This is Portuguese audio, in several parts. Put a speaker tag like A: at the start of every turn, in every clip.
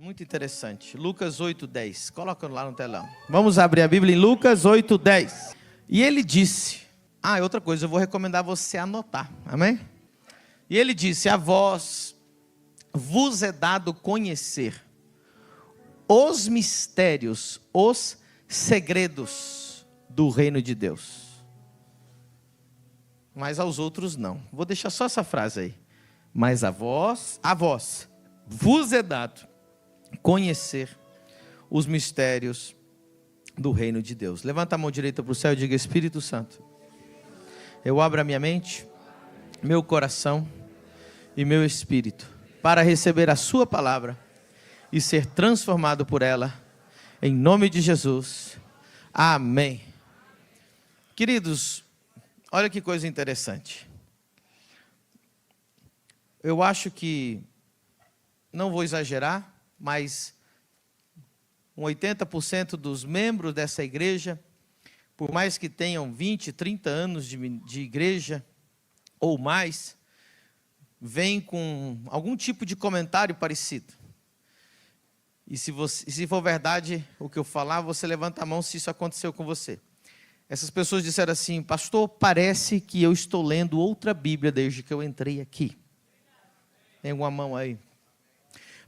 A: Muito interessante. Lucas 8:10. Coloca lá no telão. Vamos abrir a Bíblia em Lucas 8:10. E ele disse... outra coisa, eu vou recomendar você anotar. Amém? E ele disse: a vós vos é dado conhecer os mistérios, os segredos do reino de Deus. Mas aos outros não. Vou deixar só essa frase aí. Mas a vós vos é dado conhecer os mistérios do reino de Deus. Levanta a mão direita para o céu e diga: Espírito Santo, eu abro a minha mente, meu coração e meu espírito para receber a sua palavra e ser transformado por ela, em nome de Jesus. Amém. Queridos, olha que coisa interessante. Eu acho que, não vou exagerar, mas 80% dos membros dessa igreja, por mais que tenham 20, 30 anos de igreja ou mais, vêm com algum tipo de comentário parecido. E se for verdade o que eu falar, você levanta a mão se isso aconteceu com você. Essas pessoas disseram assim: pastor, parece que eu estou lendo outra Bíblia desde que eu entrei aqui. Tem uma mão aí.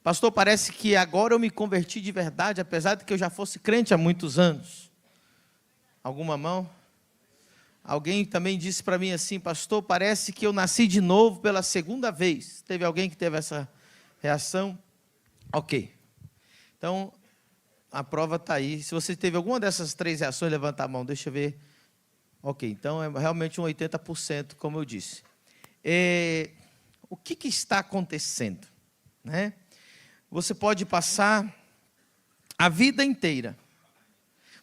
A: Pastor, parece que agora eu me converti de verdade, apesar de que eu já fosse crente há muitos anos. Alguma mão? Alguém também disse para mim assim: pastor, parece que eu nasci de novo pela segunda vez. Teve alguém que teve essa reação? Ok. Então, a prova está aí. Se você teve alguma dessas três reações, levanta a mão, deixa eu ver. Ok, então é realmente um 80%, como eu disse. O que está acontecendo? Né? Você pode passar a vida inteira.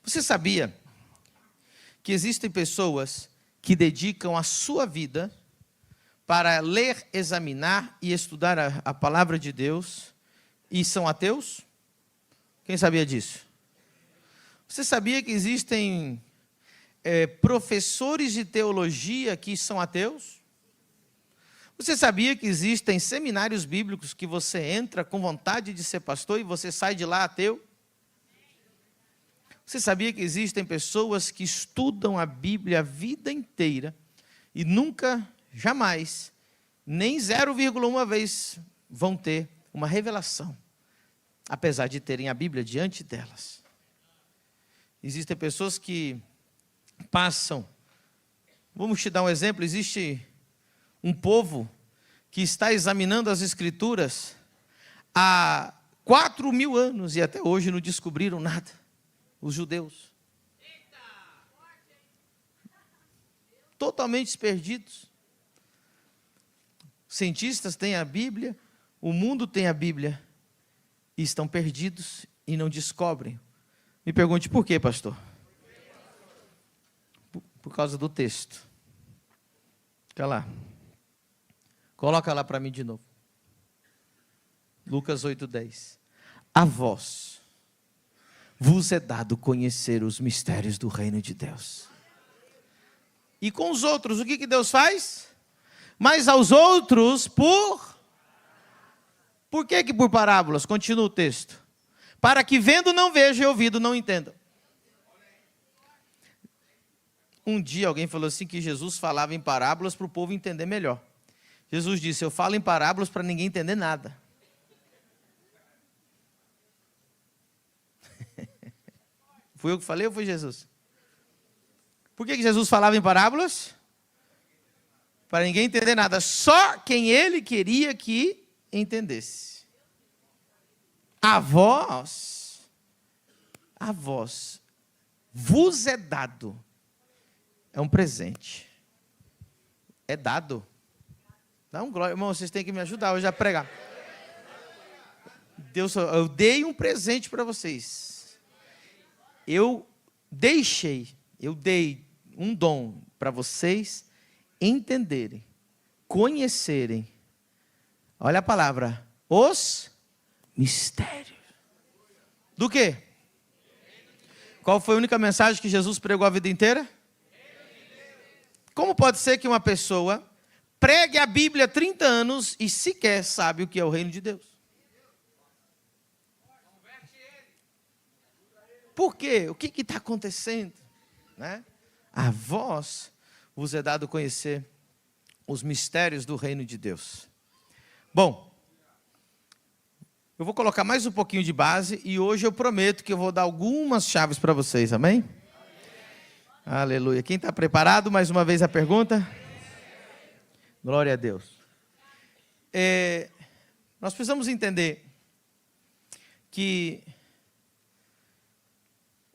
A: Você sabia que existem pessoas que dedicam a sua vida para ler, examinar e estudar a palavra de Deus e são ateus? Quem sabia disso? Você sabia que existem professores de teologia que são ateus? Você sabia que existem seminários bíblicos que você entra com vontade de ser pastor e você sai de lá ateu? Você sabia que existem pessoas que estudam a Bíblia a vida inteira e nunca, jamais, nem 0,1 vez vão ter uma revelação, apesar de terem a Bíblia diante delas? Existem pessoas que passam... Vamos te dar um exemplo. Existe um povo que está examinando as Escrituras há 4.000 anos e até hoje não descobriram nada. Os judeus. Totalmente perdidos. Cientistas têm a Bíblia, o mundo tem a Bíblia, e estão perdidos e não descobrem. Me pergunte por quê, pastor? Por causa do texto. Fica lá. Coloca lá para mim de novo. Lucas 8:10. A vós vos é dado conhecer os mistérios do reino de Deus. E com os outros, o que Deus faz? Mas aos outros por que por parábolas? Continua o texto. Para que vendo não vejam e ouvindo não entendam. Um dia alguém falou assim que Jesus falava em parábolas para o povo entender melhor. Jesus disse: eu falo em parábolas para ninguém entender nada. Fui eu que falei ou foi Jesus? Por que Jesus falava em parábolas? Para ninguém entender nada. Só quem ele queria que entendesse. A vós vos é dado. É um presente. É dado. Dá um glória. Irmão, vocês têm que me ajudar hoje a pregar. Deus, eu dei um presente para vocês. Eu dei um dom para vocês entenderem, conhecerem. Olha a palavra, os mistérios. Do quê? Qual foi a única mensagem que Jesus pregou a vida inteira? Como pode ser que uma pessoa pregue a Bíblia há 30 anos e sequer sabe o que é o reino de Deus? por quê? O que está acontecendo? Né? A vós vos é dado conhecer os mistérios do reino de Deus. Bom, eu vou colocar mais um pouquinho de base e hoje eu prometo que eu vou dar algumas chaves para vocês, amém? Aleluia. Quem está preparado? Mais uma vez a pergunta? Glória a Deus. Nós precisamos entender que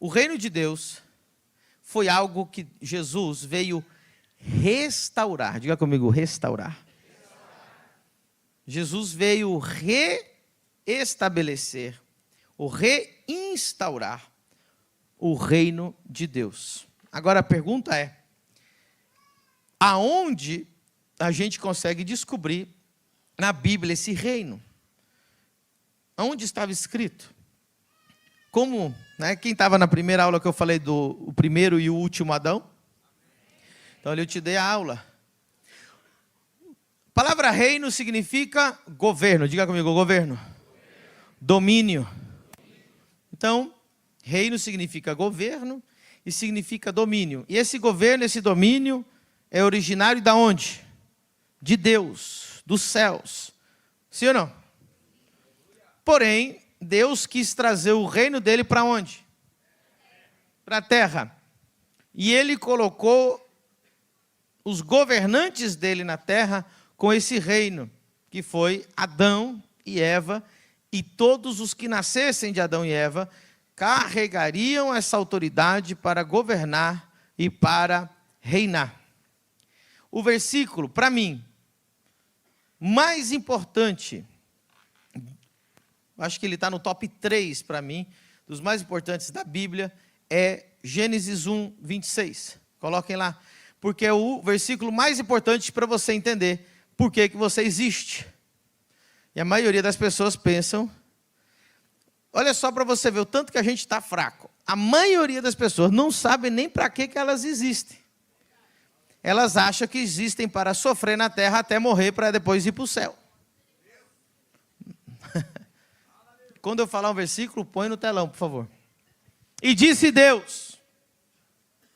A: o reino de Deus foi algo que Jesus veio restaurar. Diga comigo, restaurar. Jesus veio reestabelecer, ou reinstaurar o reino de Deus. Agora a pergunta é, aonde a gente consegue descobrir na Bíblia esse reino? Onde estava escrito? Como, né, quem estava na primeira aula que eu falei do primeiro e o último Adão? Então ali eu te dei a aula. A palavra reino significa governo. Diga comigo, governo. Domínio. Então, reino significa governo e significa domínio. E esse governo, esse domínio é originário de onde? De Deus, dos céus. Sim ou não? Porém, Deus quis trazer o reino dele para onde? Para a terra. E ele colocou os governantes dele na terra com esse reino, que foi Adão e Eva, e todos os que nascessem de Adão e Eva carregariam essa autoridade para governar e para reinar. O versículo, para mim, mais importante, acho que ele está no top 3 para mim, dos mais importantes da Bíblia, é Gênesis 1, 26. Coloquem lá, porque é o versículo mais importante para você entender por que você existe. E a maioria das pessoas pensam, olha só para você ver o tanto que a gente está fraco. A maioria das pessoas não sabe nem para que elas existem. Elas acham que existem para sofrer na terra até morrer, para depois ir para o céu. Quando eu falar um versículo, põe no telão, por favor. E disse Deus.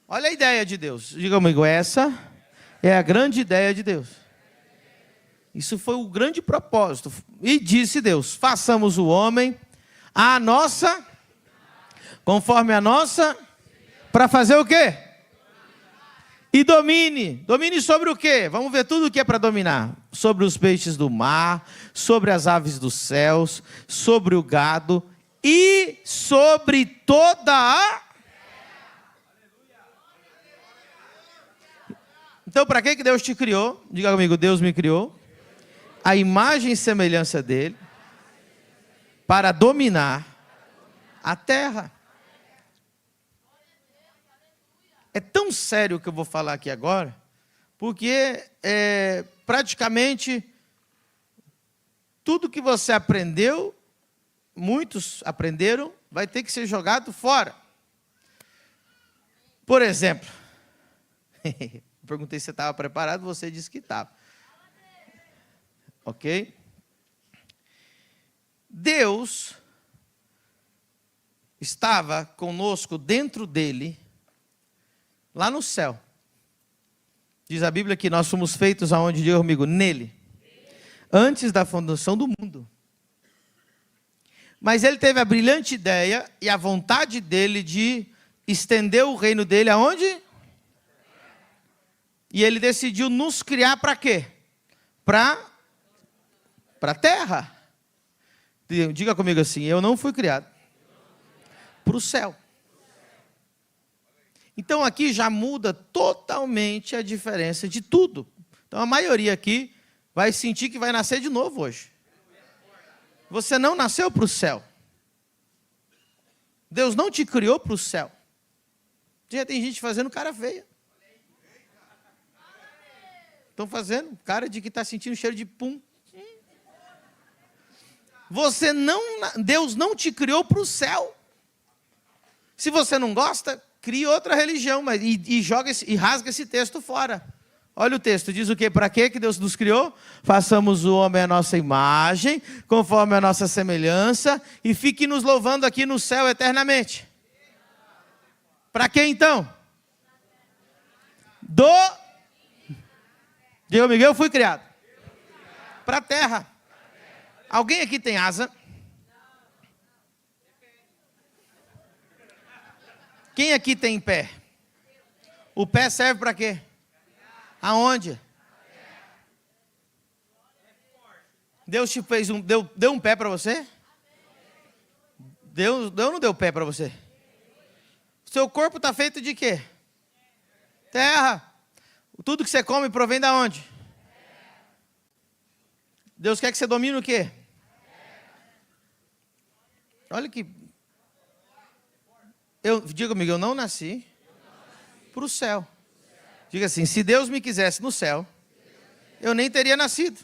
A: Olha a ideia de Deus. Diga comigo, essa é a grande ideia de Deus. Isso foi o grande propósito. E disse Deus, façamos o homem a nossa, conforme a nossa, para fazer o quê? E domine. Domine sobre o quê? Vamos ver tudo o que é para dominar. Sobre os peixes do mar, sobre as aves dos céus, sobre o gado e sobre toda a... Então, para que Deus te criou? Diga comigo, Deus me criou. A imagem e semelhança dele, para dominar a terra. É tão sério o que eu vou falar aqui agora, porque praticamente tudo que você aprendeu, muitos aprenderam, vai ter que ser jogado fora. Por exemplo, perguntei se você estava preparado, você disse que estava. Ok? Deus estava conosco dentro dele, lá no céu. Diz a Bíblia que nós somos feitos aonde, diga comigo, nele. Antes da fundação do mundo. Mas ele teve a brilhante ideia e a vontade dele de estender o reino dele aonde? E ele decidiu nos criar para quê? Para a terra. Diga comigo assim, eu não fui criado para o céu. Então aqui já muda totalmente a diferença de tudo. Então a maioria aqui vai sentir que vai nascer de novo hoje. Você não nasceu para o céu. Deus não te criou para o céu. Já tem gente fazendo cara feia. Estão fazendo cara de que está sentindo cheiro de pum. Deus não te criou para o céu. Se você não gosta, crie outra religião, mas e rasga esse texto fora. Olha o texto, diz o quê? Para quê que Deus nos criou? Façamos o homem à nossa imagem, conforme a nossa semelhança, e fique nos louvando aqui no céu eternamente. Para quem então? Diga comigo, eu fui criado. Para a terra. Alguém aqui tem asa? Quem aqui tem pé? O pé serve para quê? Aonde? Deus te fez deu um pé para você? Deus não deu pé para você? Seu corpo está feito de quê? Terra. Tudo que você come provém da onde? Deus quer que você domine o quê? Olha que... Diga comigo, eu não nasci para o céu. Diga assim, se Deus me quisesse no céu, eu nem teria nascido.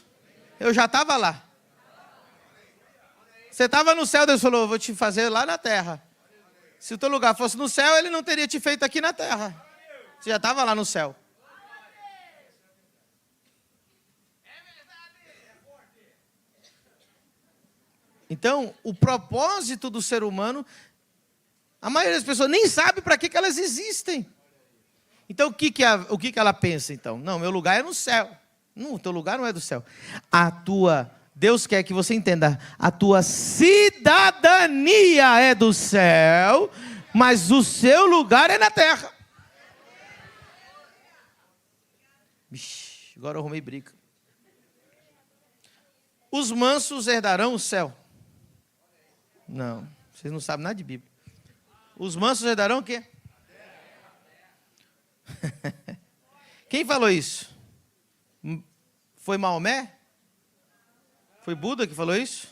A: Eu já estava lá. Você estava no céu, Deus falou, vou te fazer lá na terra. Se o teu lugar fosse no céu, Ele não teria te feito aqui na terra. Você já estava lá no céu. Então, o propósito do ser humano, a maioria das pessoas nem sabe para que elas existem. Então, o que ela pensa, então? Não, meu lugar é no céu. Não, o teu lugar não é do céu. Deus quer que você entenda, a tua cidadania é do céu, mas o seu lugar é na terra. Vixe, agora eu arrumei briga. Os mansos herdarão o céu. Não, vocês não sabem nada de Bíblia. Os mansos herdarão o quê? Quem falou isso? Foi Maomé? Foi Buda que falou isso?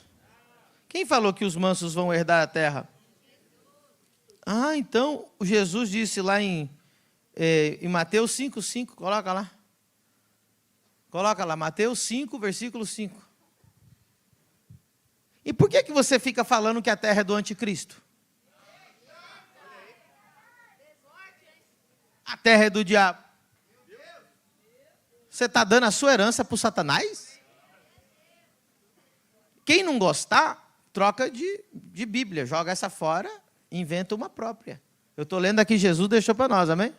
A: Quem falou que os mansos vão herdar a terra? Ah, então Jesus disse lá em Mateus 5:5, coloca lá. Coloca lá, Mateus 5, versículo 5. E por que você fica falando que a terra é do anticristo? A terra é do diabo. Você está dando a sua herança para o Satanás? Quem não gostar, troca de Bíblia. Joga essa fora, inventa uma própria. Eu estou lendo aqui, Jesus deixou para nós, amém?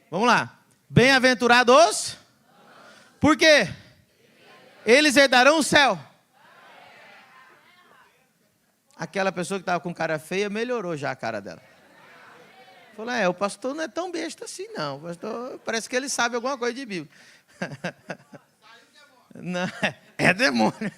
A: Vamos lá. Bem-aventurados. Por quê? Eles herdarão o céu. Aquela pessoa que estava com cara feia, melhorou já a cara dela. Falou, o pastor não é tão besta assim, não. O pastor, parece que ele sabe alguma coisa de Bíblia. Não, é demônio.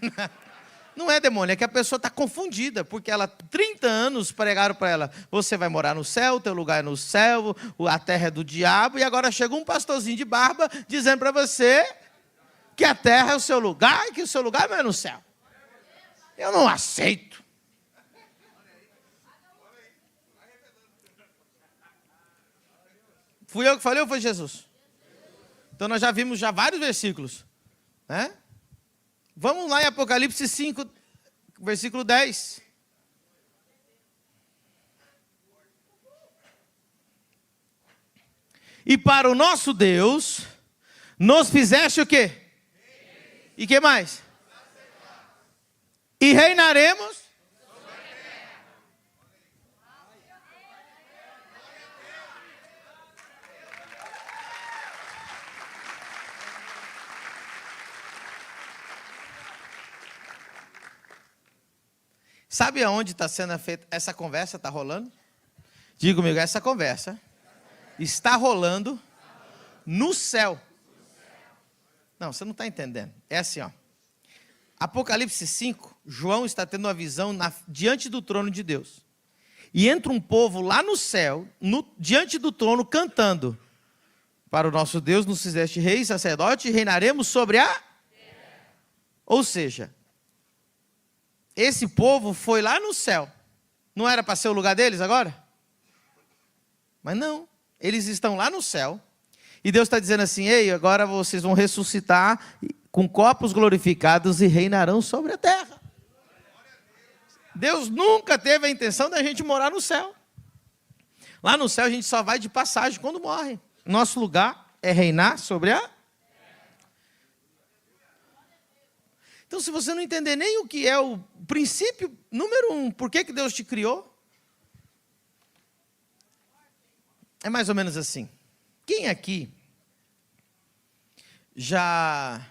A: Não é demônio, é que a pessoa está confundida, porque 30 anos pregaram para ela, você vai morar no céu, teu lugar é no céu, a terra é do diabo, e agora chega um pastorzinho de barba dizendo para você que a terra é o seu lugar e que o seu lugar não é no céu. Eu não aceito. Fui eu que falei ou foi Jesus? Então nós já vimos vários versículos, né? Vamos lá em Apocalipse 5, versículo 10. E para o nosso Deus, nos fizeste o quê? E que mais? E reinaremos. Sabe aonde está sendo feita essa conversa? Está rolando? Diga comigo, essa conversa está rolando no céu. Não, você não está entendendo. É assim, ó. Apocalipse 5, João está tendo uma visão diante do trono de Deus. E entra um povo lá no céu, diante do trono, cantando. Para o nosso Deus nos fizeste rei, sacerdote, e reinaremos sobre a... Ou seja, esse povo foi lá no céu. Não era para ser o lugar deles agora? Mas não. Eles estão lá no céu. E Deus está dizendo assim, ei, agora vocês vão ressuscitar com corpos glorificados e reinarão sobre a terra. Deus nunca teve a intenção da gente morar no céu. Lá no céu a gente só vai de passagem quando morre. Nosso lugar é reinar sobre a... Então, se você não entender nem o que é o princípio número 1, por que Deus te criou? é mais ou menos assim. Quem aqui já...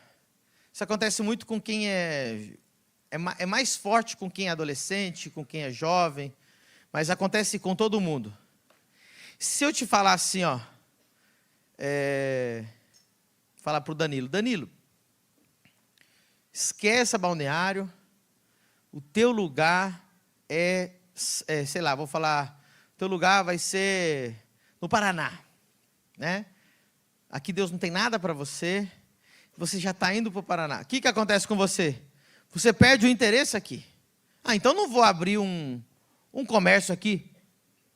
A: Isso acontece muito com quem é mais forte com quem é adolescente, com quem é jovem, mas acontece com todo mundo. Se eu te falar assim, ó, falar para o Danilo, Danilo, esqueça balneário, o teu lugar sei lá, vou falar, o teu lugar vai ser no Paraná, né? Aqui Deus não tem nada para você, você já está indo para o Paraná. O que acontece com você? Você perde o interesse aqui. Então não vou abrir um comércio aqui.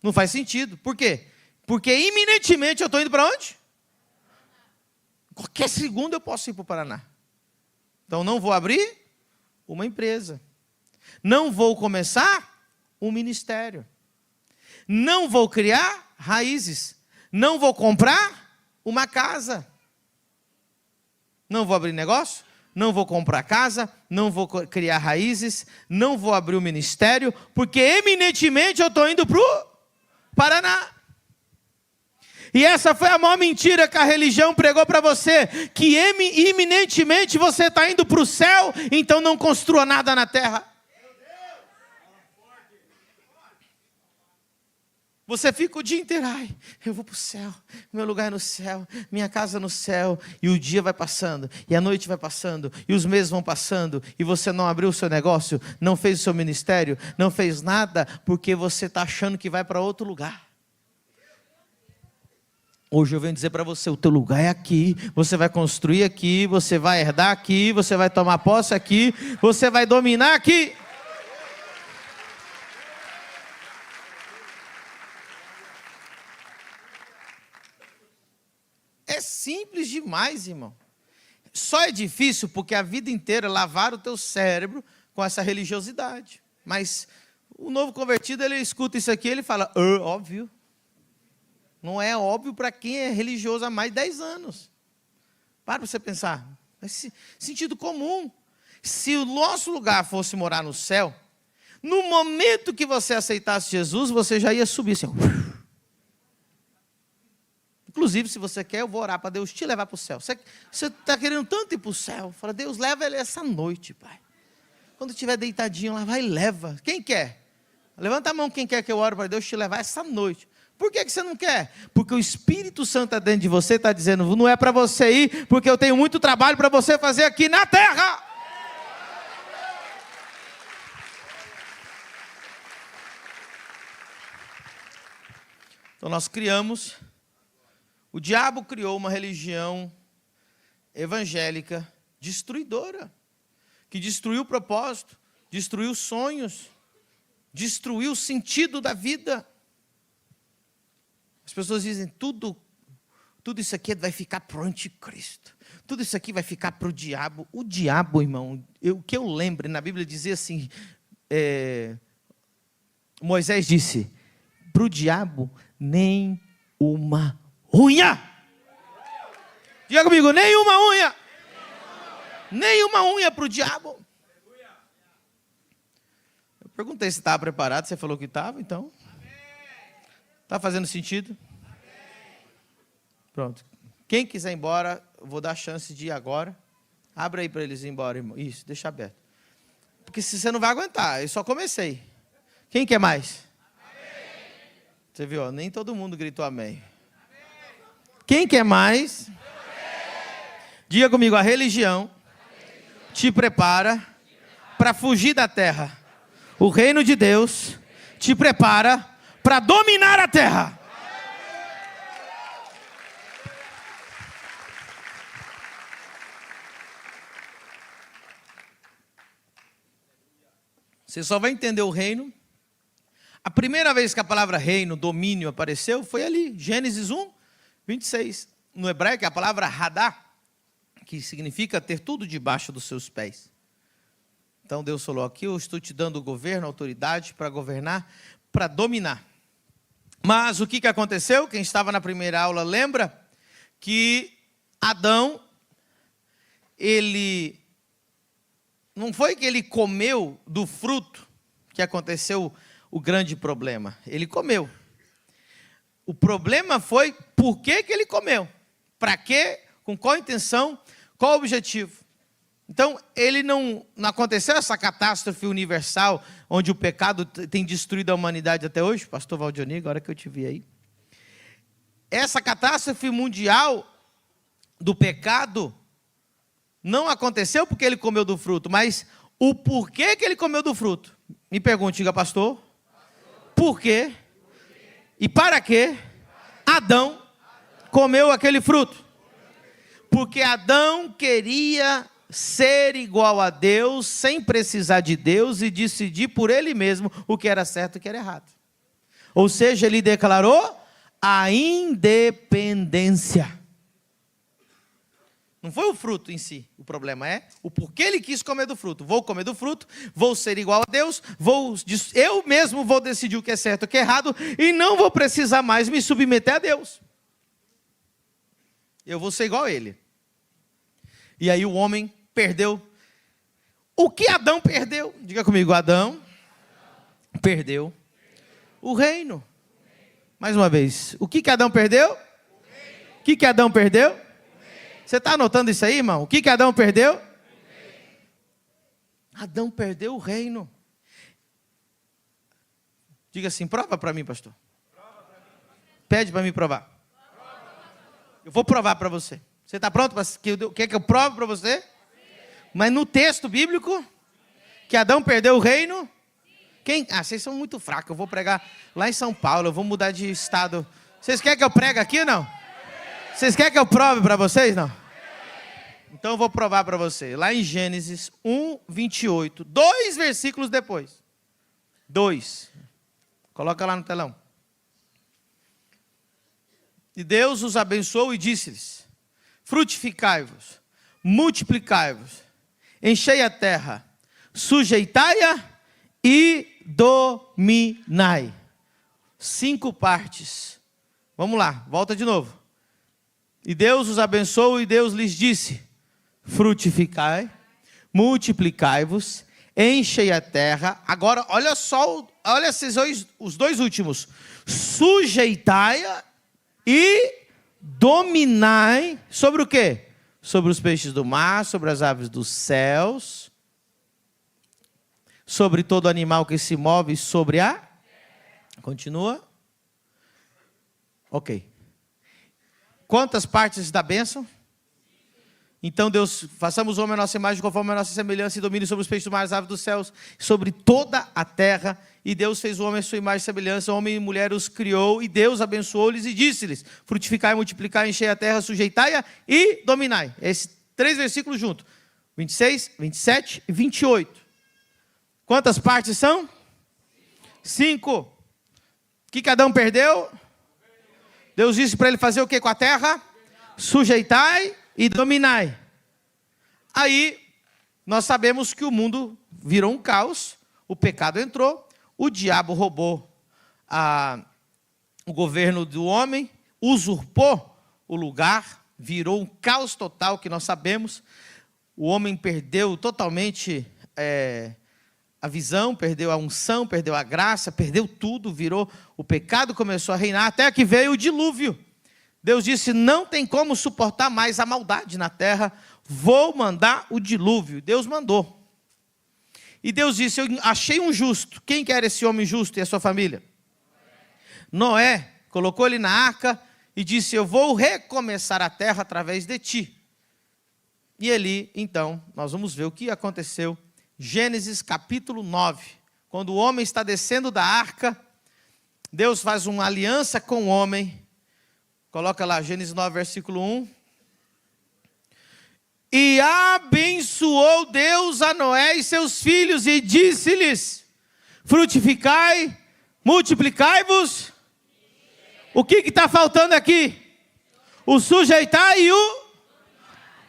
A: Não faz sentido. Por quê? Porque iminentemente eu estou indo para onde? Qualquer segundo eu posso ir para o Paraná. Então não vou abrir uma empresa. Não vou começar um ministério. Não vou criar raízes. Não vou comprar uma casa. Não vou abrir negócio. Não vou comprar casa, não vou criar raízes, não vou abrir um ministério, porque eminentemente eu estou indo para o Paraná. E essa foi a maior mentira que a religião pregou para você, que iminentemente você está indo para o céu, então não construa nada na terra. Você fica o dia inteiro, eu vou para o céu, meu lugar é no céu, minha casa no céu, e o dia vai passando, e a noite vai passando, e os meses vão passando, e você não abriu o seu negócio, não fez o seu ministério, não fez nada, porque você está achando que vai para outro lugar. Hoje eu venho dizer para você, o teu lugar é aqui, você vai construir aqui, você vai herdar aqui, você vai tomar posse aqui, você vai dominar aqui. É simples demais, irmão. Só é difícil porque a vida inteira lavaram o teu cérebro com essa religiosidade. Mas o novo convertido, ele escuta isso aqui, ele fala, óbvio. Não é óbvio para quem é religioso há mais de 10 anos. Para você pensar. É sentido comum. Se o nosso lugar fosse morar no céu, no momento que você aceitasse Jesus, você já ia subir assim, Inclusive, se você quer, eu vou orar para Deus te levar para o céu. Você está querendo tanto ir para o céu. Fala, Deus, leva ele essa noite, Pai. Quando estiver deitadinho lá, vai e leva. Quem quer? Levanta a mão quem quer que eu ore para Deus te levar essa noite. Por que você não quer? Porque o Espírito Santo está dentro de você, está dizendo, não é para você ir, porque eu tenho muito trabalho para você fazer aqui na terra. Então nós criamos... O diabo criou uma religião evangélica destruidora, que destruiu o propósito, destruiu os sonhos, destruiu o sentido da vida. As pessoas dizem, tudo isso aqui vai ficar para o anticristo, tudo isso aqui vai ficar para o diabo. O diabo, irmão, o que eu lembro, na Bíblia dizia assim, Moisés disse, para o diabo nem uma unha. Diga comigo, nenhuma unha. Nenhuma unha para o diabo. Eu perguntei se estava preparado, você falou que estava, então. Está fazendo sentido? Pronto. Quem quiser ir embora, eu vou dar a chance de ir agora. Abre aí para eles ir embora, irmão. Isso, deixa aberto. Porque se você não vai aguentar, eu só comecei. Quem quer mais? Você viu, ó, nem todo mundo gritou amém. Quem quer mais? Diga comigo, a religião te prepara para fugir da terra. O reino de Deus te prepara para dominar a terra. Você só vai entender o reino. A primeira vez que a palavra reino, domínio apareceu foi ali, Gênesis 1, 26. No hebraico é a palavra hadá, que significa ter tudo debaixo dos seus pés. Então Deus falou aqui, eu estou te dando o governo, a autoridade para governar, para dominar. Mas o que aconteceu? Quem estava na primeira aula lembra que Adão, ele não foi que ele comeu do fruto que aconteceu o grande problema. Ele comeu. O problema foi por que ele comeu. Para quê? Com qual intenção? Qual o objetivo? Então, ele não aconteceu essa catástrofe universal, onde o pecado tem destruído a humanidade até hoje? Pastor Valdioni, agora que eu te vi aí. Essa catástrofe mundial do pecado não aconteceu porque ele comeu do fruto, mas o porquê que ele comeu do fruto. Me pergunte, diga, pastor. Por quê? E para quê Adão comeu aquele fruto? Porque Adão queria ser igual a Deus, sem precisar de Deus, e decidir por ele mesmo o que era certo e o que era errado. Ou seja, ele declarou a independência. Não foi o fruto em si, o problema é o porquê ele quis comer do fruto. Vou comer do fruto, vou ser igual a Deus, eu mesmo vou decidir o que é certo e o que é errado, e não vou precisar mais me submeter a Deus. Eu vou ser igual a ele. E aí o homem perdeu. O que Adão perdeu? Diga comigo, Adão perdeu o reino. Mais uma vez, o que Adão perdeu? O que Adão perdeu? Você está anotando isso aí, irmão? O que Adão perdeu? Adão perdeu o reino. Diga assim, prova para mim, pastor. Pede para mim provar. Eu vou provar para você. Você está pronto? Quer que eu prove para você? Mas no texto bíblico, que Adão perdeu o reino. Quem? Vocês são muito fracos. Eu vou pregar lá em São Paulo. Eu vou mudar de estado. Vocês querem que eu pregue aqui ou não? Vocês querem que eu prove para vocês? Não? Então eu vou provar para você. Lá em Gênesis 1, 28. 2 versículos depois. 2. Coloca lá no telão. E Deus os abençoou e disse-lhes: frutificai-vos, multiplicai-vos, enchei a terra, sujeitai-a e dominai. 5 partes. Vamos lá, volta de novo. E Deus os abençoou e Deus lhes disse: frutificai, multiplicai-vos, enchei a terra. Agora, olha só, olha os dois últimos. Sujeitai-a e dominai sobre o quê? Sobre os peixes do mar, sobre as aves dos céus, sobre todo animal que se move sobre a... Continua. Ok. Quantas partes da bênção? Então Deus, façamos o homem a nossa imagem, conforme a nossa semelhança, e domine sobre os peixes do mar, as aves dos céus, sobre toda a terra. E Deus fez o homem a sua imagem e semelhança, homem e mulher os criou, e Deus abençoou-lhes e disse-lhes: frutificai, multiplicai, enchei a terra, sujeitai-a e dominai. Esses 3 versículos juntos, 26, 27 e 28. Quantas partes são? 5. O que Adão perdeu? Deus disse para ele fazer o que com a terra? Sujeitai e dominai. Aí, nós sabemos que o mundo virou um caos, o pecado entrou, o diabo roubou o governo do homem, usurpou o lugar, virou um caos total, que nós sabemos. O homem perdeu totalmente a visão, perdeu a unção, perdeu a graça, perdeu tudo, o pecado começou a reinar, até que veio o dilúvio. Deus disse: não tem como suportar mais a maldade na terra, vou mandar o dilúvio. Deus mandou. E Deus disse: eu achei um justo. Quem quer esse homem justo e a sua família? Noé colocou ele na arca e disse: eu vou recomeçar a terra através de ti. E ali, então, nós vamos ver o que aconteceu. Gênesis capítulo 9. Quando o homem está descendo da arca, Deus faz uma aliança com o homem. Coloca lá, Gênesis 9, versículo 1. E abençoou Deus a Noé e seus filhos, e disse-lhes: frutificai, multiplicai-vos. O que está faltando aqui? O sujeitar e o...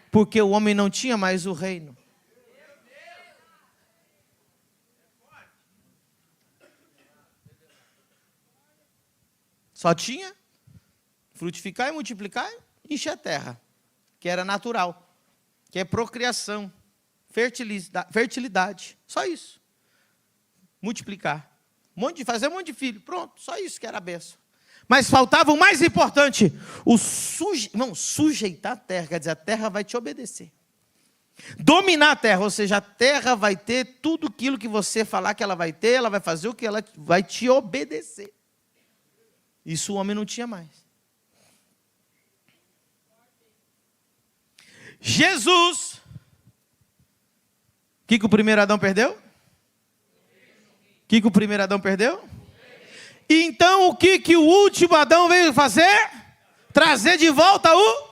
A: Porque o homem não tinha mais o reino. Só tinha frutificar e multiplicar e encher a terra, que era natural, que é procriação, fertilidade, só isso. Multiplicar, fazer um monte de filho, pronto, só isso que era a bênção. Mas faltava o mais importante, sujeitar a terra, quer dizer, a terra vai te obedecer. Dominar a terra, ou seja, a terra vai ter tudo aquilo que você falar que ela vai ter, ela vai fazer o que ela vai te obedecer. Isso o homem não tinha mais. Jesus, o que o primeiro Adão perdeu? O que o primeiro Adão perdeu? Então o que o último Adão veio fazer? Trazer de volta o...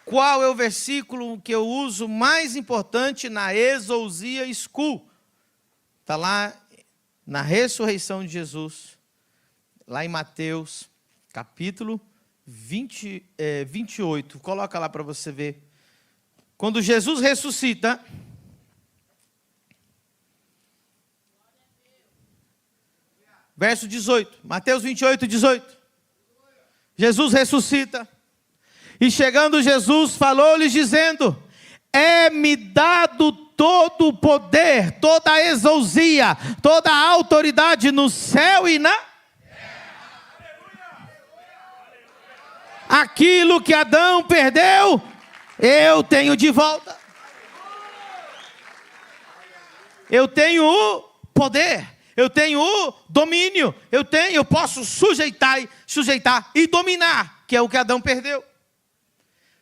A: Qual é o versículo que eu uso mais importante na Exousia School? Está lá na ressurreição de Jesus, lá em Mateus, capítulo 28. Coloca lá para você ver. Quando Jesus ressuscita, verso 18, Mateus 28, 18. Jesus ressuscita. E chegando Jesus, falou-lhes dizendo: é-me dado todo o poder, toda a exousia, toda a autoridade no céu e na terra. Aquilo que Adão perdeu, eu tenho de volta. Eu tenho o poder, eu tenho o domínio, eu posso sujeitar e dominar, que é o que Adão perdeu.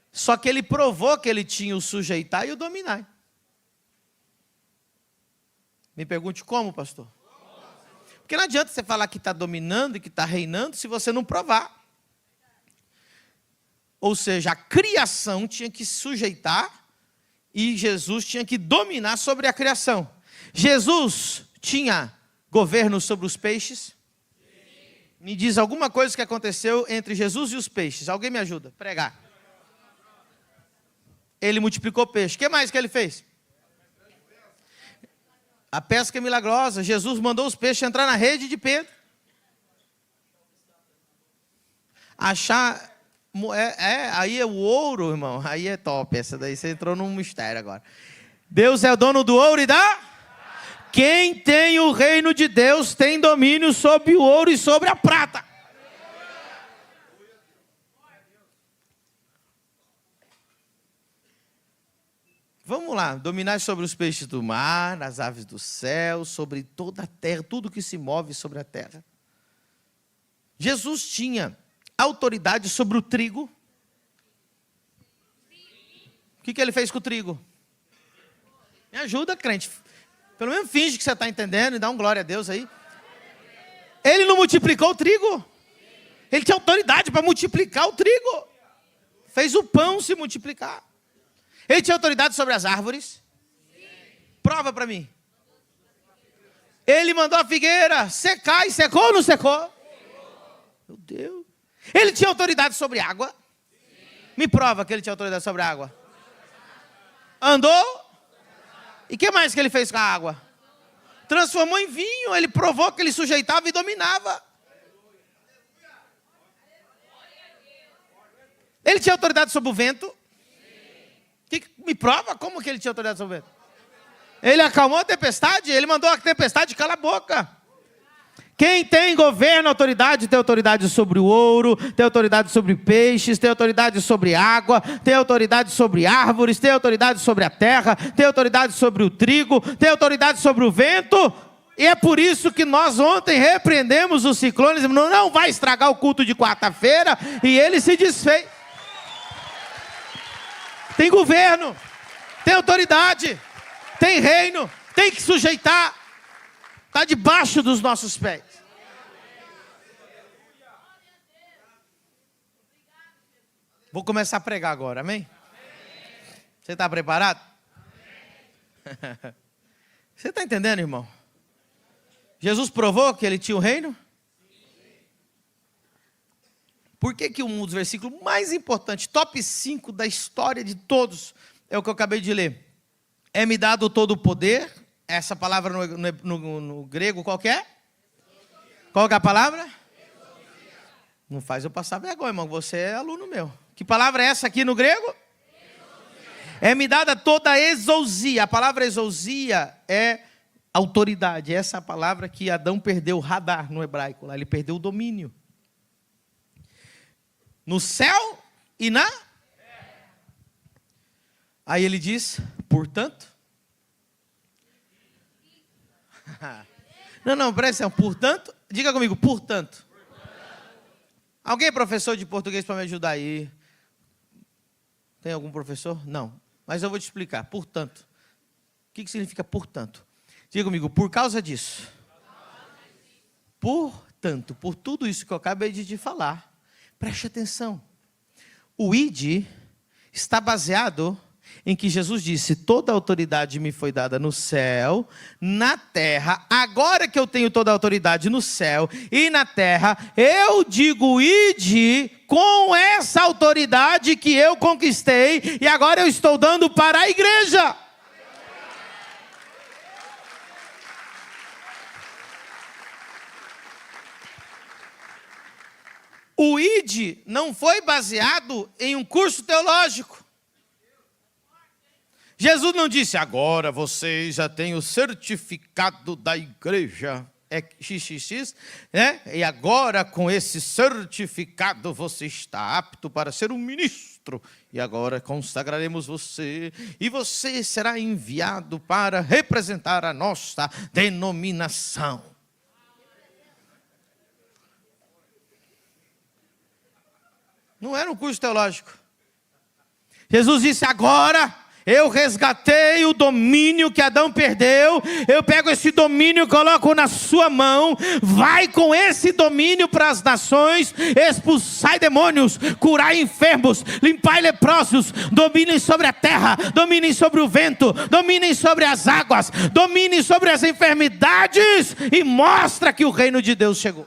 A: Só que ele provou que ele tinha o sujeitar e o dominar. Me pergunte como, pastor? Porque não adianta você falar que está dominando e que está reinando se você não provar. Ou seja, a criação tinha que sujeitar e Jesus tinha que dominar sobre a criação. Jesus tinha governo sobre os peixes? Me diz alguma coisa que aconteceu entre Jesus e os peixes. Alguém me ajuda? Pregar. Ele multiplicou peixe. O que mais que ele fez? A pesca milagrosa. Jesus mandou os peixes entrar na rede de Pedro. Achar... aí é o ouro, irmão. Aí é top. Essa daí você entrou num mistério agora. Deus é o dono do ouro e da... Quem tem o reino de Deus tem domínio sobre o ouro e sobre a prata. Vamos lá, dominar sobre os peixes do mar, as aves do céu, sobre toda a terra, tudo que se move sobre a terra. Jesus tinha autoridade sobre o trigo. O que ele fez com o trigo? Me ajuda, crente. Pelo menos finge que você está entendendo e dá um glória a Deus aí. Ele não multiplicou o trigo? Ele tinha autoridade para multiplicar o trigo. Fez o pão se multiplicar. Ele tinha autoridade sobre as árvores? Sim. Prova para mim. Ele mandou a figueira secar e secou ou não secou? Secou. Meu Deus. Ele tinha autoridade sobre água? Sim. Me prova que ele tinha autoridade sobre a água. Andou? E o que mais que ele fez com a água? Transformou em vinho. Ele provou que ele sujeitava e dominava. Ele tinha autoridade sobre o vento? Me prova como que ele tinha autoridade sobre o vento. Ele acalmou a tempestade, ele mandou a tempestade calar a boca. Quem tem governo, autoridade, tem autoridade sobre o ouro, tem autoridade sobre peixes, tem autoridade sobre água, tem autoridade sobre árvores, tem autoridade sobre a terra, tem autoridade sobre o trigo, tem autoridade sobre o vento. E é por isso que nós ontem repreendemos os ciclones, não vai estragar o culto de quarta-feira, e ele se desfez. Tem governo, tem autoridade, tem reino, tem que sujeitar, está debaixo dos nossos pés. Vou começar a pregar agora, amém? Você está preparado? Você está entendendo, irmão? Jesus provou que ele tinha o reino? Por que um dos versículos mais importantes, top 5 da história de todos, é o que eu acabei de ler? É-me dado todo o poder. Essa palavra no grego qual que é? Qual que é a palavra? Não faz eu passar vergonha, irmão. Você é aluno meu. Que palavra é essa aqui no grego? É-me dada toda a exousia. A palavra exousia é autoridade. Essa é a palavra que Adão perdeu, radar no hebraico. Lá ele perdeu o domínio. No céu e na... Aí ele diz, portanto... Não, presta atenção. Portanto, diga comigo, portanto. Alguém é professor de português para me ajudar aí? Tem algum professor? Não. Mas eu vou te explicar. Portanto. O que significa portanto? Diga comigo, por causa disso. Portanto, por tudo isso que eu acabei de te falar, preste atenção. O id está baseado em que Jesus disse, toda a autoridade me foi dada no céu, na terra. Agora que eu tenho toda a autoridade no céu e na terra, eu digo ide com essa autoridade que eu conquistei e agora eu estou dando para a igreja. O id não foi baseado em um curso teológico. Jesus não disse, agora vocês já têm o certificado da igreja, é XXX, né? E agora com esse certificado você está apto para ser um ministro. E agora consagraremos você, e você será enviado para representar a nossa denominação. Não era um curso teológico. Jesus disse, agora... eu resgatei o domínio que Adão perdeu. Eu pego esse domínio e coloco na sua mão. Vai com esse domínio para as nações. Expulsai demônios, curai enfermos, limpai leprosos. Dominem sobre a terra, dominem sobre o vento, dominem sobre as águas, dominem sobre as enfermidades. E mostra que o reino de Deus chegou.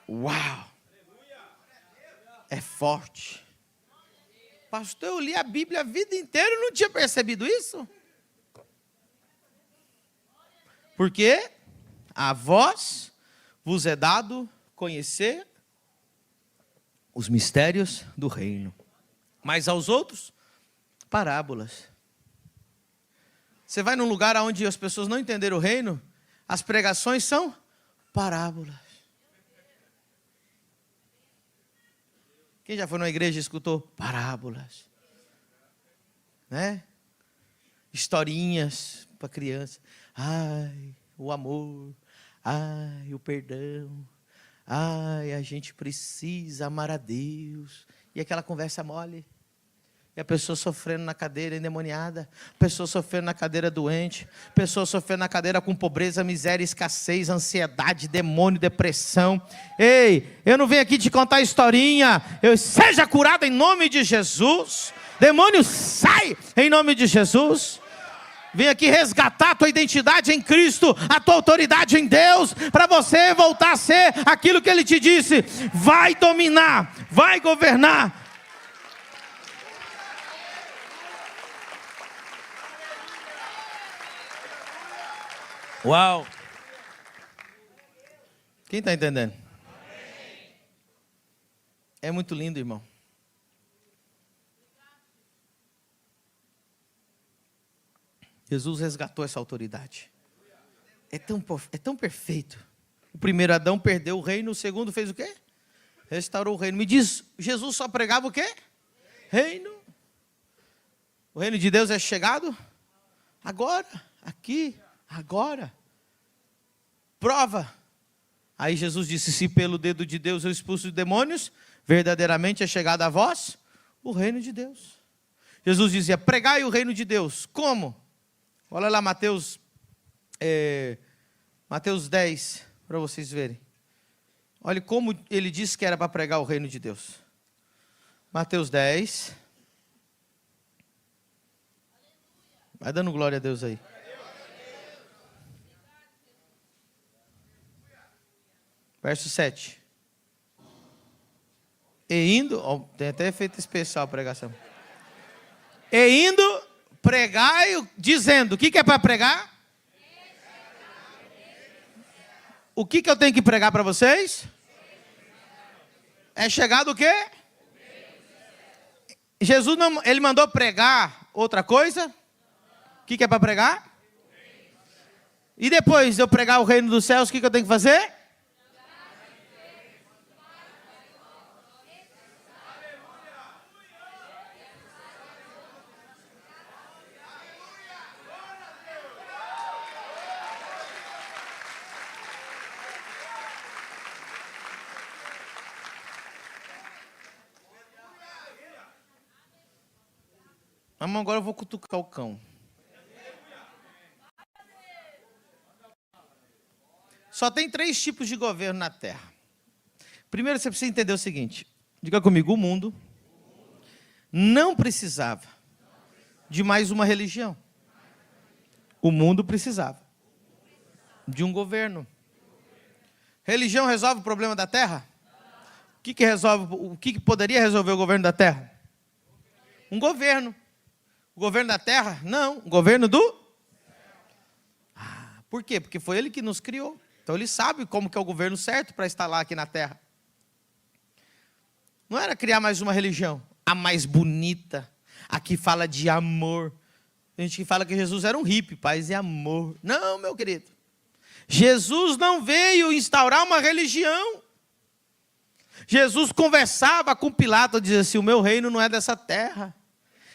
A: Uau! É forte. Pastor, eu li a Bíblia a vida inteira e não tinha percebido isso. Porque a vós vos é dado conhecer os mistérios do reino. Mas aos outros, parábolas. Você vai num lugar onde as pessoas não entenderam o reino, as pregações são parábolas. Quem já foi numa igreja e escutou parábolas? Né? Historinhas para criança. Ai, o amor. Ai, o perdão. Ai, a gente precisa amar a Deus. E aquela conversa mole. E a pessoa sofrendo na cadeira endemoniada, pessoa sofrendo na cadeira doente, pessoa sofrendo na cadeira com pobreza, miséria, escassez, ansiedade, demônio, depressão. Ei, eu não venho aqui te contar historinha. Seja curado em nome de Jesus. Demônio, sai em nome de Jesus. Vem aqui resgatar a tua identidade em Cristo, a tua autoridade em Deus, para você voltar a ser aquilo que Ele te disse. Vai dominar, vai governar. Uau! Quem está entendendo? É muito lindo, irmão. Jesus resgatou essa autoridade. É tão perfeito. O primeiro Adão perdeu o reino, o segundo fez o quê? Restaurou o reino. Me diz, Jesus só pregava o quê? Reino. O reino de Deus é chegado? Agora, aqui. Agora, prova. Aí Jesus disse, se pelo dedo de Deus eu expulso os demônios, verdadeiramente é chegado a vós o reino de Deus. Jesus dizia, pregai o reino de Deus. Como? Olha lá Mateus 10, para vocês verem. Olha como ele disse que era para pregar o reino de Deus. Mateus 10. Vai dando glória a Deus aí. Verso 7. E indo, tem até efeito especial a pregação. E indo, pregai, dizendo, o que é para pregar? o que eu tenho que pregar para vocês? É chegado o quê? Jesus não, ele mandou pregar outra coisa? O que é para pregar? E depois de eu pregar o reino dos céus, o que eu tenho que fazer? Mas agora eu vou cutucar o cão. Só tem 3 tipos de governo na Terra. Primeiro você precisa entender o seguinte. Diga comigo, o mundo não precisava de mais uma religião. O mundo precisava de um governo. Religião resolve o problema da Terra? O que poderia resolver o governo da Terra? Um governo. O governo da Terra? Não, o governo do... Por quê? Porque foi ele que nos criou. Então ele sabe como que é o governo certo para instalar aqui na Terra. Não era criar mais uma religião, a mais bonita, a que fala de amor. Tem gente que fala que Jesus era um hippie, paz e amor. Não, meu querido. Jesus não veio instaurar uma religião. Jesus conversava com Pilato, dizia assim, o meu reino não é dessa terra.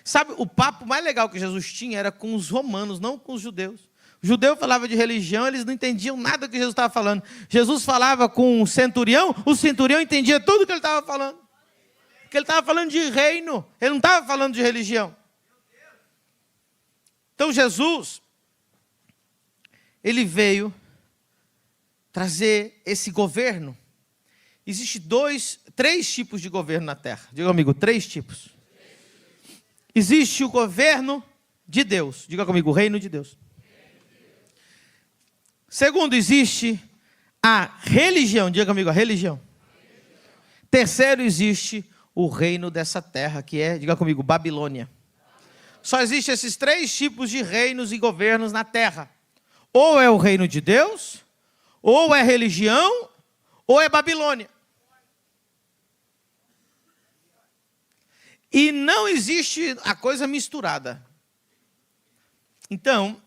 A: Sabe, o papo mais legal que Jesus tinha era com os romanos, não com os judeus. O judeu falava de religião, eles não entendiam nada do que Jesus estava falando. Jesus falava com o centurião entendia tudo que ele estava falando. Porque ele estava falando de reino, ele não estava falando de religião. Então Jesus, ele veio trazer esse governo. Existem 3 tipos de governo na Terra. Diga comigo, 3 tipos. Existe o governo de Deus. Diga comigo, o reino de Deus. Segundo, existe a religião. Diga comigo, a religião. Terceiro, existe o reino dessa terra, que é, diga comigo, Babilônia. Só existem esses 3 tipos de reinos e governos na terra. Ou é o reino de Deus, ou é religião, ou é Babilônia. E não existe a coisa misturada. Então,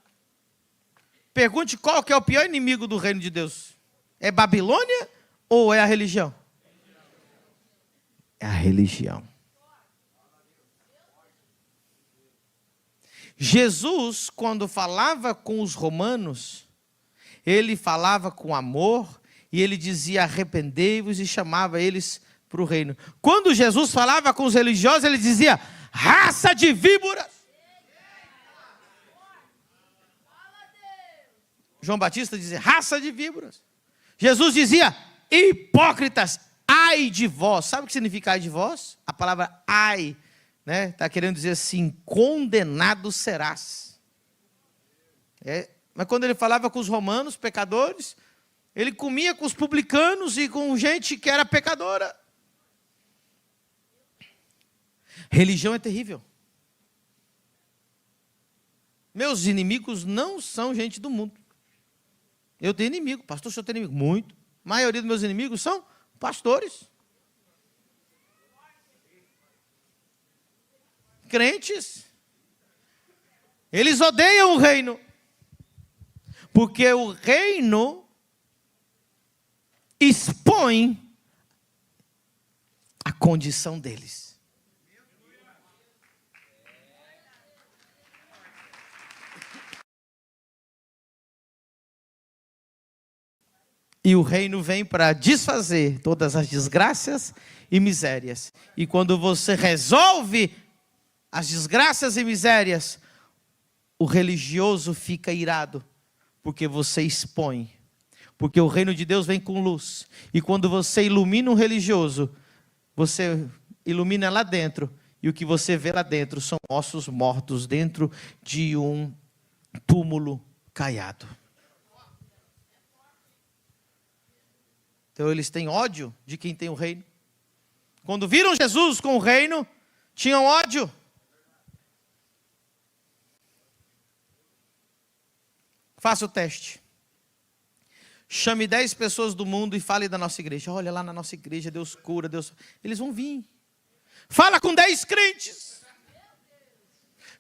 A: pergunte qual que é o pior inimigo do reino de Deus. É Babilônia ou é a religião? É a religião. Jesus, quando falava com os romanos, ele falava com amor e ele dizia arrependei-vos e chamava eles para o reino. Quando Jesus falava com os religiosos, ele dizia raça de víboras. João Batista dizia raça de víboras. Jesus dizia hipócritas, ai de vós. Sabe o que significa ai de vós? A palavra ai, né? Está querendo dizer assim, condenado serás. Mas quando ele falava com os romanos, pecadores, ele comia com os publicanos e com gente que era pecadora. Religião é terrível. Meus inimigos não são gente do mundo. Eu tenho inimigo. Pastor, o senhor tem inimigo? Muito. A maioria dos meus inimigos são pastores. Crentes. Eles odeiam o reino. Porque o reino expõe a condição deles. E o reino vem para desfazer todas as desgraças e misérias. E quando você resolve as desgraças e misérias, o religioso fica irado, porque você expõe. Porque o reino de Deus vem com luz. E quando você ilumina um religioso, você ilumina lá dentro. E o que você vê lá dentro são ossos mortos dentro de um túmulo caiado. Então eles têm ódio de quem tem o reino. Quando viram Jesus com o reino, tinham ódio. Faça o teste. chame 10 pessoas do mundo e fale da nossa igreja. Olha lá na nossa igreja, Deus cura, Deus... Eles vão vir. Fala com 10 crentes.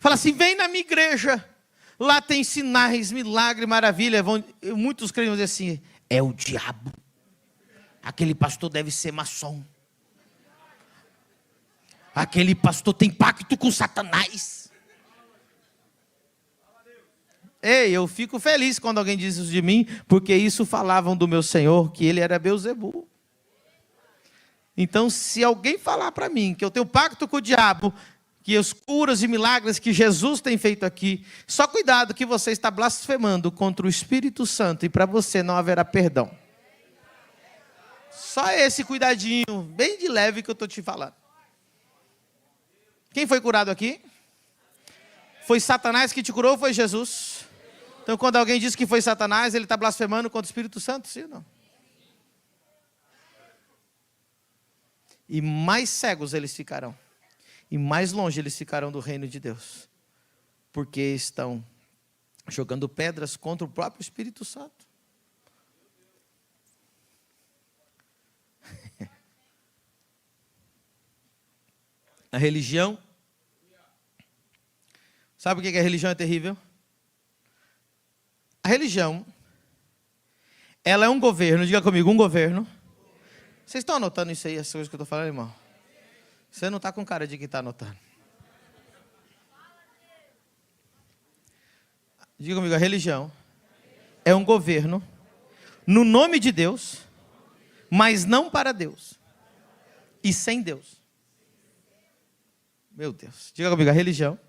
A: Fala assim, vem na minha igreja. Lá tem sinais, milagre, maravilha. Muitos crentes vão dizer assim, é o diabo. Aquele pastor deve ser maçom. Aquele pastor tem pacto com Satanás. Ei, eu fico feliz quando alguém diz isso de mim, porque isso falavam do meu Senhor, que ele era Beelzebul. Então, se alguém falar para mim que eu tenho pacto com o diabo, que os curas e milagres que Jesus tem feito aqui, só cuidado que você está blasfemando contra o Espírito Santo e para você não haverá perdão. Só esse cuidadinho, bem de leve que eu estou te falando. Quem foi curado aqui? Foi Satanás que te curou ou foi Jesus? Então, quando alguém diz que foi Satanás, ele está blasfemando contra o Espírito Santo, sim ou não? E mais cegos eles ficarão. E mais longe eles ficarão do reino de Deus. Porque estão jogando pedras contra o próprio Espírito Santo. A religião. Sabe por que a religião é terrível? A religião, ela é um governo, diga comigo, um governo. Vocês estão anotando isso aí, as coisas que eu estou falando, irmão? Você não está com cara de que está anotando. Diga comigo, a religião é um governo no nome de Deus, mas não para Deus. E sem Deus. Meu Deus. Diga comigo, a religião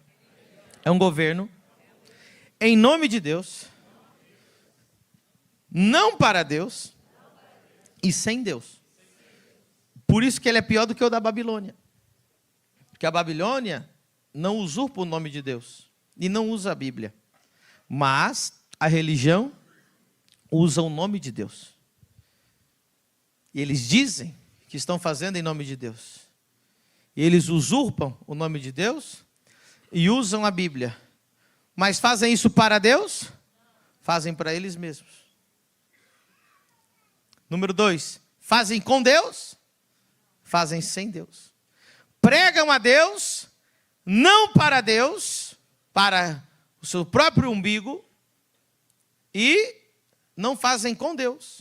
A: é um governo em nome de Deus, não para Deus e sem Deus. Por isso que ele é pior do que o da Babilônia. Porque a Babilônia não usurpa o nome de Deus e não usa a Bíblia. Mas a religião usa o nome de Deus. E eles dizem que estão fazendo em nome de Deus. E eles usurpam o nome de Deus e usam a Bíblia. Mas fazem isso para Deus? Fazem para eles mesmos. Número 2, fazem com Deus? Fazem sem Deus. Pregam a Deus, não para Deus, para o seu próprio umbigo, e não fazem com Deus.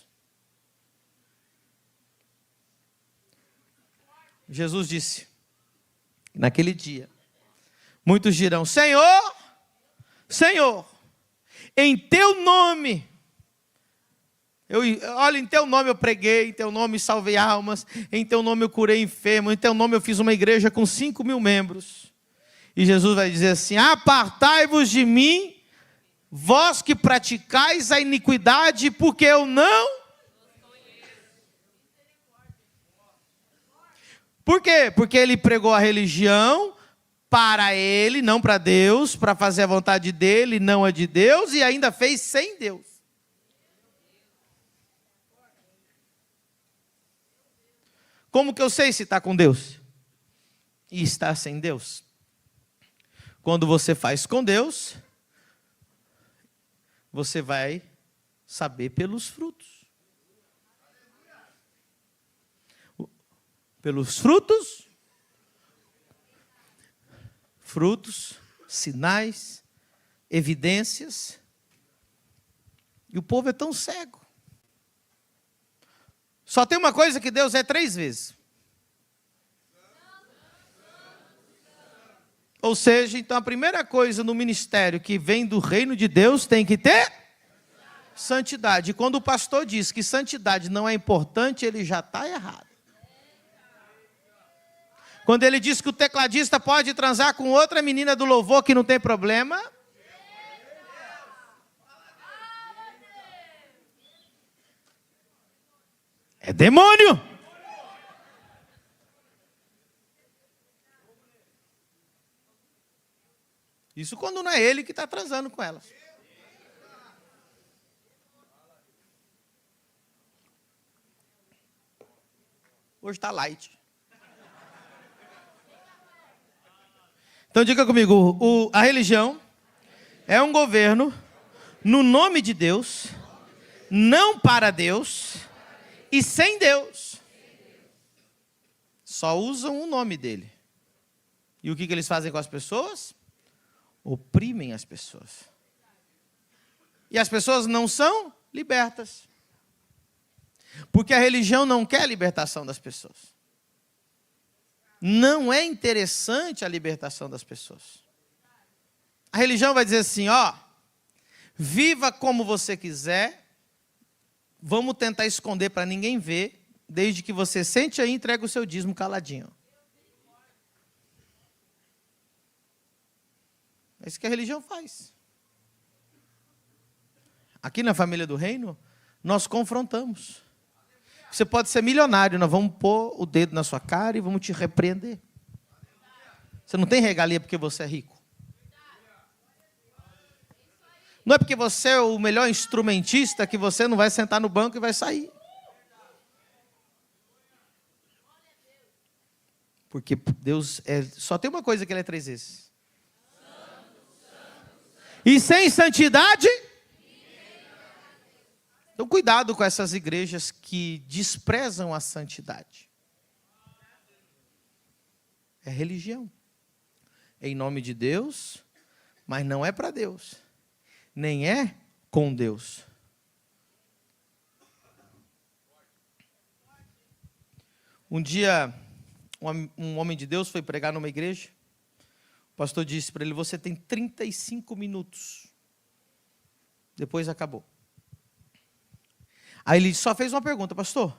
A: Jesus disse, naquele dia, muitos dirão, Senhor, Senhor, em teu nome, olha, em teu nome eu preguei, em teu nome salvei almas, em teu nome eu curei enfermos, em teu nome eu fiz uma igreja com 5.000 membros. E Jesus vai dizer assim, apartai-vos de mim, vós que praticais a iniquidade, porque eu não... Por quê? Porque ele pregou a religião para ele, não para Deus, para fazer a vontade dele, não a de Deus, e ainda fez sem Deus. Como que eu sei se está com Deus? E está sem Deus? Quando você faz com Deus, você vai saber pelos frutos. Pelos frutos, sinais, evidências. E o povo é tão cego. Só tem uma coisa que Deus é 3 vezes. Ou seja, então a primeira coisa no ministério que vem do reino de Deus tem que ter santidade. E quando o pastor diz que santidade não é importante, ele já está errado. Quando ele diz que o tecladista pode transar com outra menina do louvor que não tem problema. É demônio. Isso quando não é ele que está transando com elas. Hoje está light. Então diga comigo, a religião é um governo no nome de Deus, não para Deus e sem Deus. Só usam o nome dele. E o que eles fazem com as pessoas? Oprimem as pessoas. E as pessoas não são libertas. Porque a religião não quer a libertação das pessoas. Não é interessante a libertação das pessoas. A religião vai dizer assim, ó, viva como você quiser, vamos tentar esconder para ninguém ver, desde que você sente aí e entrega o seu dízimo caladinho. É isso que a religião faz. Aqui na família do reino, nós confrontamos. Você pode ser milionário, nós vamos pôr o dedo na sua cara e vamos te repreender. Você não tem regalia porque você é rico. Não é porque você é o melhor instrumentista que você não vai sentar no banco e vai sair. Porque Deus só tem uma coisa que ele é 3 vezes. E sem santidade... Então, cuidado com essas igrejas que desprezam a santidade. É religião. É em nome de Deus, mas não é para Deus. Nem é com Deus. Um dia, um homem de Deus foi pregar numa igreja. O pastor disse para ele, você tem 35 minutos. Depois acabou. Aí ele só fez uma pergunta, pastor.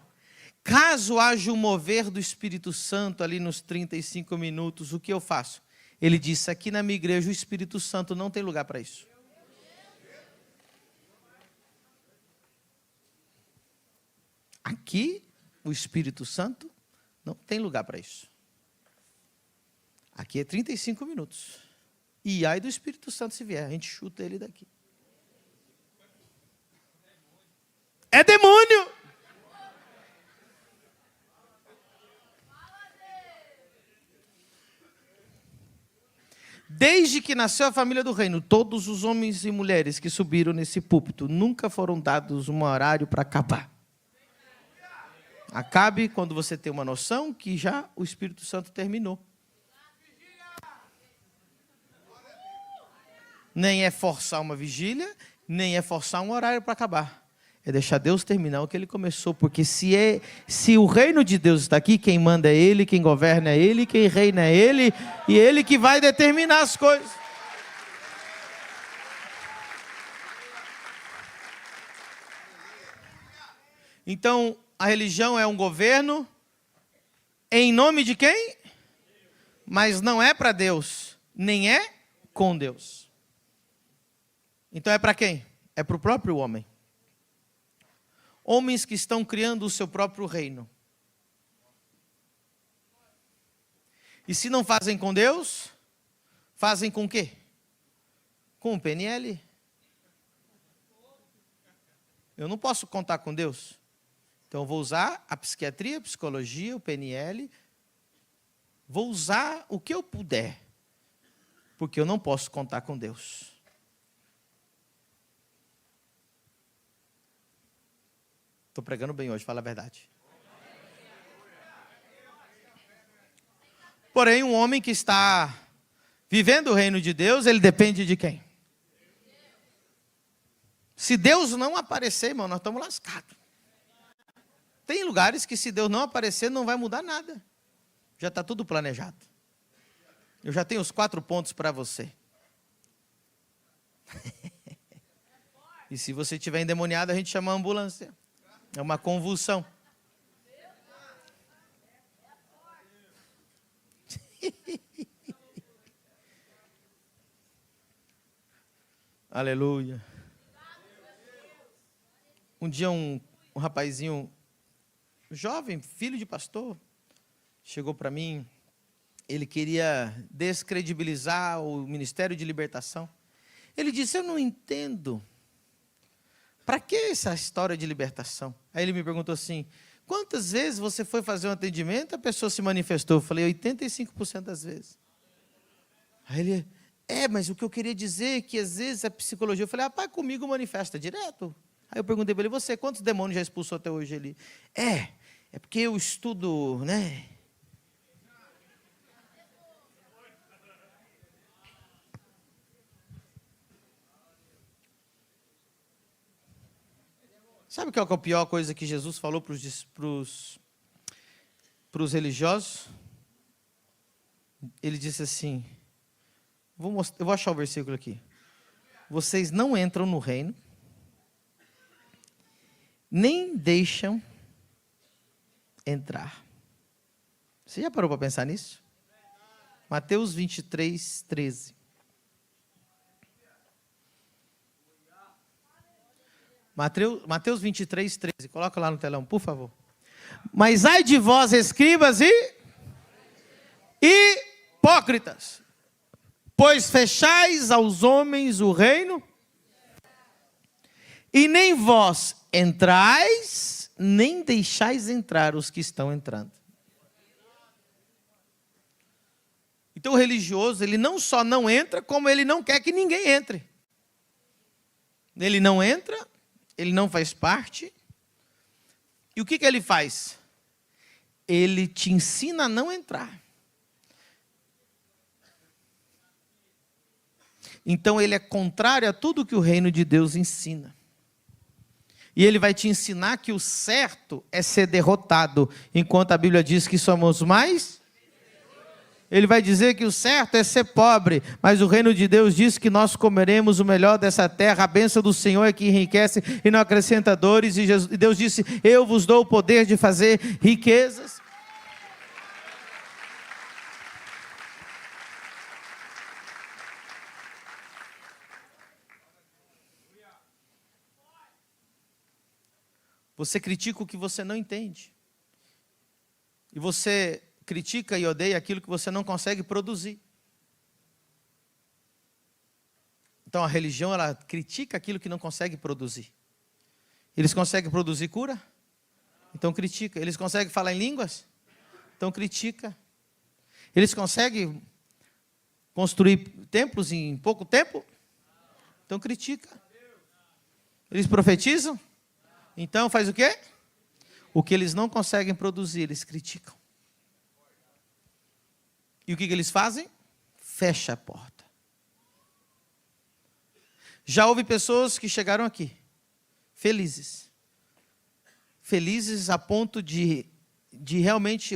A: Caso haja um mover do Espírito Santo ali nos 35 minutos, o que eu faço? Ele disse, aqui na minha igreja o Espírito Santo não tem lugar para isso. Aqui o Espírito Santo não tem lugar para isso. Aqui é 35 minutos. E ai do Espírito Santo se vier, a gente chuta ele daqui. É demônio. Desde que nasceu a família do reino, todos os homens e mulheres que subiram nesse púlpito nunca foram dados um horário para acabar. Acabe quando você tem uma noção que já o Espírito Santo terminou. Nem é forçar uma vigília, nem é forçar um horário para acabar. É deixar Deus terminar o que Ele começou. Porque se o reino de Deus está aqui, quem manda é Ele, quem governa é Ele, quem reina é Ele, e Ele que vai determinar as coisas. Então, a religião é um governo em nome de quem? Mas não é para Deus, nem é com Deus. Então é para quem? É para o próprio homem. Homens que estão criando o seu próprio reino. E se não fazem com Deus, fazem com o quê? Com o PNL. Eu não posso contar com Deus. Então eu vou usar a psiquiatria, a psicologia, o PNL. Vou usar o que eu puder. Porque eu não posso contar com Deus. Estou pregando bem hoje, fala a verdade. Porém, um homem que está vivendo o reino de Deus, ele depende de quem? Se Deus não aparecer, irmão, nós estamos lascados. Tem lugares que se Deus não aparecer, não vai mudar nada. Já está tudo planejado. Eu já tenho os 4 pontos para você. E se você estiver endemoniado, a gente chama a ambulância. É uma convulsão. Aleluia. Um dia um rapazinho jovem, filho de pastor, chegou para mim. Ele queria descredibilizar o Ministério de Libertação. Ele disse, eu não entendo. Para que essa história de libertação? Aí ele me perguntou assim, quantas vezes você foi fazer um atendimento e a pessoa se manifestou? Eu falei, 85% das vezes. Aí ele, mas o que eu queria dizer é que às vezes a psicologia, eu falei, rapaz, comigo manifesta direto. Aí eu perguntei para ele, você, quantos demônios já expulsou até hoje? Ele, é porque eu estudo, né? Sabe qual que é a pior coisa que Jesus falou para os religiosos? Ele disse assim, eu vou achar o versículo aqui. Vocês não entram no reino, nem deixam entrar. Você já parou para pensar nisso? Mateus 23, 13. Mateus 23, 13. Coloca lá no telão, por favor. Mas ai de vós, escribas e hipócritas, pois fechais aos homens o reino, e nem vós entrais, nem deixais entrar os que estão entrando. Então o religioso, ele não só não entra, como ele não quer que ninguém entre. Ele não entra, ele não faz parte. E o que ele faz? Ele te ensina a não entrar. Então ele é contrário a tudo que o reino de Deus ensina. E ele vai te ensinar que o certo é ser derrotado, enquanto a Bíblia diz que somos mais. Ele vai dizer que o certo é ser pobre, mas o reino de Deus diz que nós comeremos o melhor dessa terra, a bênção do Senhor é que enriquece e não acrescenta dores, e Deus disse, eu vos dou o poder de fazer riquezas. Você critica o que você não entende. E você critica e odeia aquilo que você não consegue produzir. Então a religião, ela critica aquilo que não consegue produzir. Eles conseguem produzir cura? Então critica. Eles conseguem falar em línguas? Então critica. Eles conseguem construir templos em pouco tempo? Então critica. Eles profetizam? Então faz o quê? O que eles não conseguem produzir, eles criticam. E o que eles fazem? Fecha a porta. Já houve pessoas que chegaram aqui, felizes. Felizes a ponto de realmente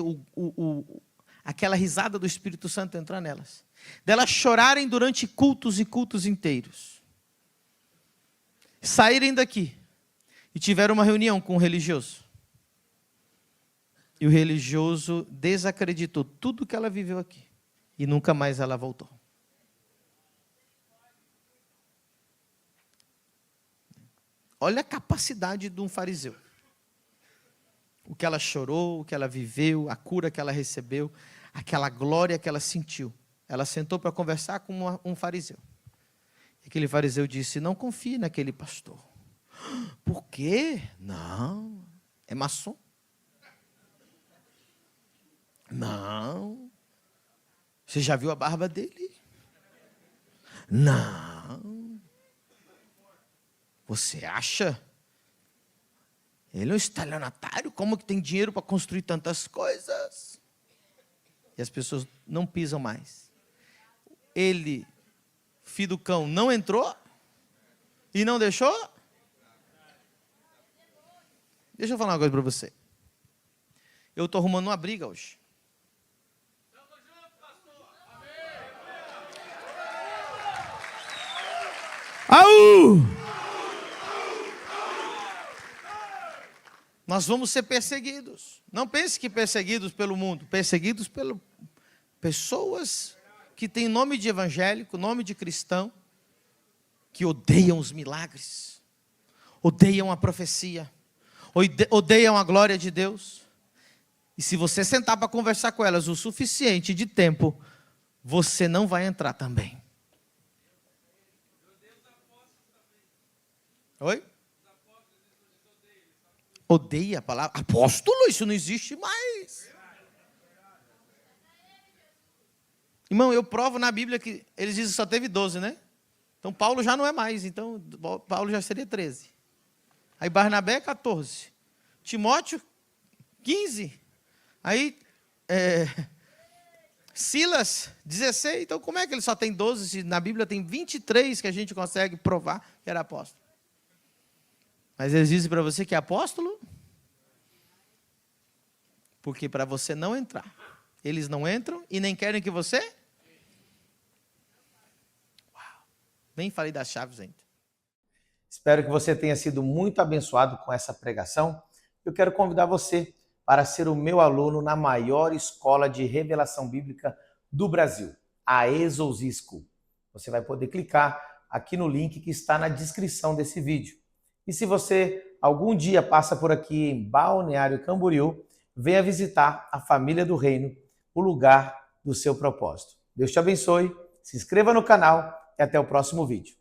A: aquela risada do Espírito Santo entrar nelas. Delas chorarem durante cultos e cultos inteiros. Saírem daqui e tiveram uma reunião com um religioso. E o religioso desacreditou tudo que ela viveu aqui. E nunca mais ela voltou. Olha a capacidade de um fariseu. O que ela chorou, o que ela viveu, a cura que ela recebeu, aquela glória que ela sentiu. Ela sentou para conversar com um fariseu. E aquele fariseu disse, não confie naquele pastor. Por quê? Não, é maçom. Não. Você já viu a barba dele? Não. Você acha? Ele é um estelionatário? Como que tem dinheiro para construir tantas coisas? E as pessoas não pisam mais. Ele, filho do cão, não entrou? E não deixou? Deixa eu falar uma coisa para você. Eu estou arrumando uma briga hoje. Au! Nós vamos ser perseguidos. Não pense que perseguidos pelo mundo, perseguidos pelas pessoas que têm nome de evangélico, nome de cristão, que odeiam os milagres, odeiam a profecia, odeiam a glória de Deus. E se você sentar para conversar com elas o suficiente de tempo, você não vai entrar também. Oi? Odeia a palavra. Apóstolo, isso não existe mais. Irmão, eu provo na Bíblia que eles dizem que só teve 12, né? Então Paulo já não é mais. Então Paulo já seria 13. Aí Barnabé, 14. Timóteo, 15. Aí Silas, 16. Então como é que ele só tem 12 se na Bíblia tem 23 que a gente consegue provar que era apóstolo? Mas eles dizem para você que é apóstolo? Porque para você não entrar. Eles não entram e nem querem que você... Uau. Nem falei das chaves ainda. Espero que você tenha sido muito abençoado com essa pregação. Eu quero convidar você para ser o meu aluno na maior escola de revelação bíblica do Brasil, a Exousia School. Você vai poder clicar aqui no link que está na descrição desse vídeo. E se você algum dia passa por aqui em Balneário Camboriú, venha visitar a Família do Reino, o lugar do seu propósito. Deus te abençoe, se inscreva no canal e até o próximo vídeo.